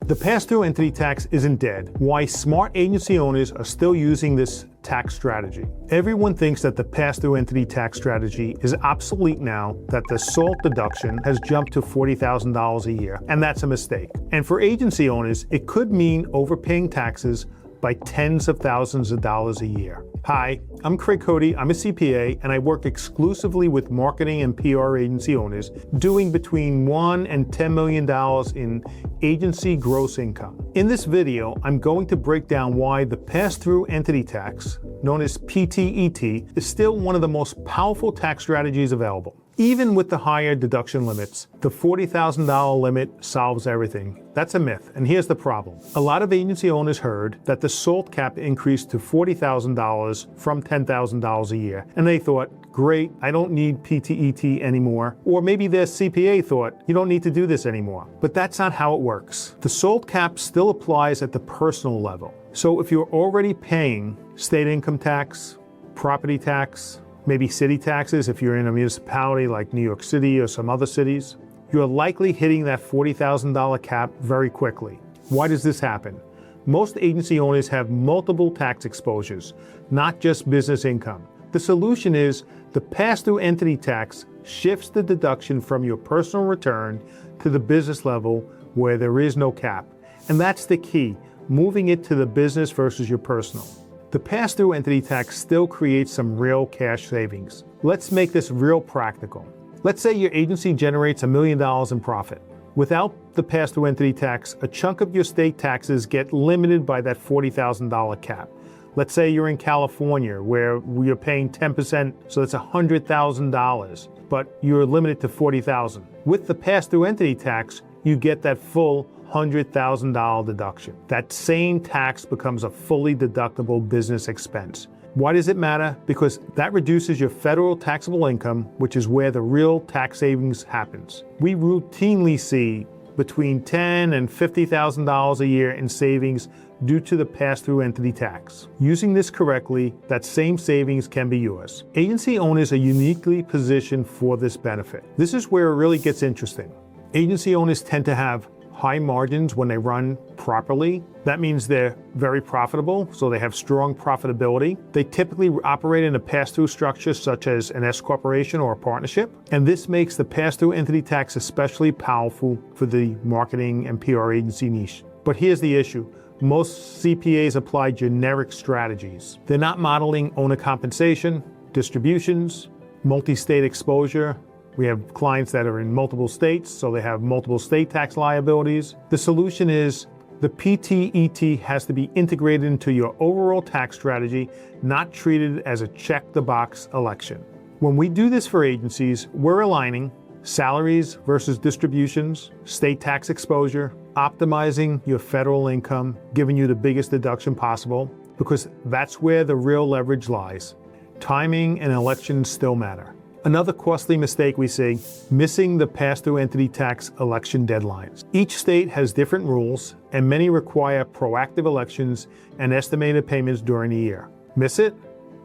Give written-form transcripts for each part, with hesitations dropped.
The pass-through entity tax isn't dead. Why smart agency owners are still using this tax strategy. Everyone thinks that the pass-through entity tax strategy is obsolete now that the SALT deduction has jumped to $40,000 a year, and that's a mistake. And for agency owners, it could mean overpaying taxes by tens of thousands of dollars a year. Hi, I'm Craig Cody, I'm a CPA, and I work exclusively with marketing and PR agency owners doing between $1 and $10 million in agency gross income. In this video, I'm going to break down why the pass-through entity tax, known as PTET, is still one of the most powerful tax strategies available. Even with the higher deduction limits, the $40,000 limit solves everything. That's a myth, and here's the problem. A lot of agency owners heard that the SALT cap increased to $40,000 from $10,000 a year, and they thought, great, I don't need PTET anymore. Or maybe their CPA thought, you don't need to do this anymore. But that's not how it works. The SALT cap still applies at the personal level. So if you're already paying state income tax, property tax, maybe city taxes if you're in a municipality like New York City or some other cities, you're likely hitting that $40,000 cap very quickly. Why does this happen? Most agency owners have multiple tax exposures, not just business income. The solution is the pass-through entity tax shifts the deduction from your personal return to the business level where there is no cap. And that's the key, moving it to the business versus your personal. The pass-through entity tax still creates some real cash savings. Let's make this real practical. Let's say your agency generates $1 million in profit. Without the pass-through entity tax, a chunk of your state taxes get limited by that $40,000 cap. Let's say you're in California where you're paying 10%, so that's $100,000, but you're limited to $40,000. With the pass-through entity tax, you get that full $100,000 deduction. That same tax becomes a fully deductible business expense. Why does it matter? Because that reduces your federal taxable income, which is where the real tax savings happens. We routinely see between $10,000 and $50,000 a year in savings due to the pass-through entity tax. Using this correctly, that same savings can be yours. Agency owners are uniquely positioned for this benefit. This is where it really gets interesting. Agency owners tend to have high margins when they run properly. That means they're very profitable, so they have strong profitability. They typically operate in a pass-through structure such as an S corporation or a partnership, and this makes the pass-through entity tax especially powerful for the marketing and PR agency niche. But here's the issue. Most CPAs apply generic strategies. They're not modeling owner compensation, distributions, multi-state exposure. We have clients that are in multiple states, so they have multiple state tax liabilities. The solution is the PTET has to be integrated into your overall tax strategy, not treated as a check-the-box election. When we do this for agencies, we're aligning salaries versus distributions, state tax exposure, optimizing your federal income, giving you the biggest deduction possible, because that's where the real leverage lies. Timing and elections still matter. Another costly mistake we see, missing the pass-through entity tax election deadlines. Each state has different rules, and many require proactive elections and estimated payments during the year. Miss it?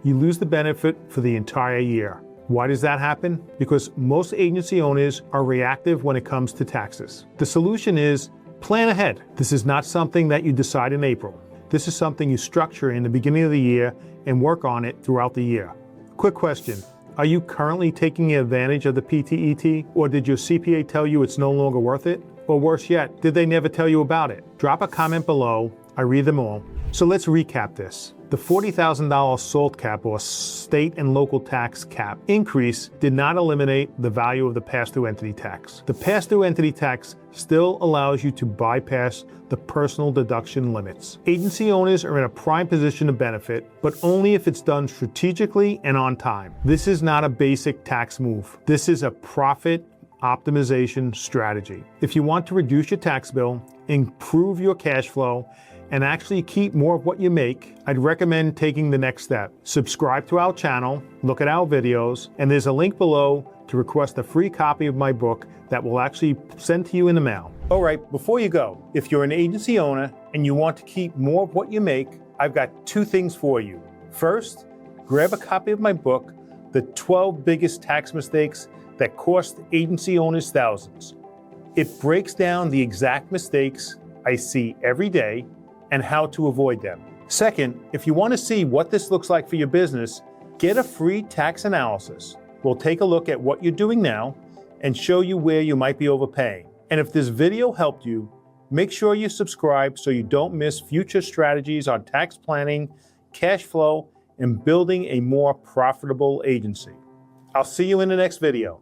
You lose the benefit for the entire year. Why does that happen? Because most agency owners are reactive when it comes to taxes. The solution is plan ahead. This is not something that you decide in April. This is something you structure in the beginning of the year and work on it throughout the year. Quick question. Are you currently taking advantage of the PTET, or did your CPA tell you it's no longer worth it? Or worse yet, did they never tell you about it? Drop a comment below. I read them all. So let's recap this. The $40,000 SALT cap, or state and local tax cap, increase did not eliminate the value of the pass-through entity tax. The pass-through entity tax still allows you to bypass the personal deduction limits. Agency owners are in a prime position to benefit, but only if it's done strategically and on time. This is not a basic tax move. This is a profit optimization strategy. If you want to reduce your tax bill, improve your cash flow, and actually keep more of what you make, I'd recommend taking the next step. Subscribe to our channel, look at our videos, and there's a link below to request a free copy of my book that will actually send to you in the mail. All right, before you go, if you're an agency owner and you want to keep more of what you make, I've got two things for you. First, grab a copy of my book, The 12 Biggest Tax Mistakes That Cost Agency Owners Thousands. It breaks down the exact mistakes I see every day and how to avoid them. Second, if you want to see what this looks like for your business, get a free tax analysis. We'll take a look at what you're doing now and show you where you might be overpaying. And if this video helped you, make sure you subscribe so you don't miss future strategies on tax planning, cash flow, and building a more profitable agency. I'll see you in the next video.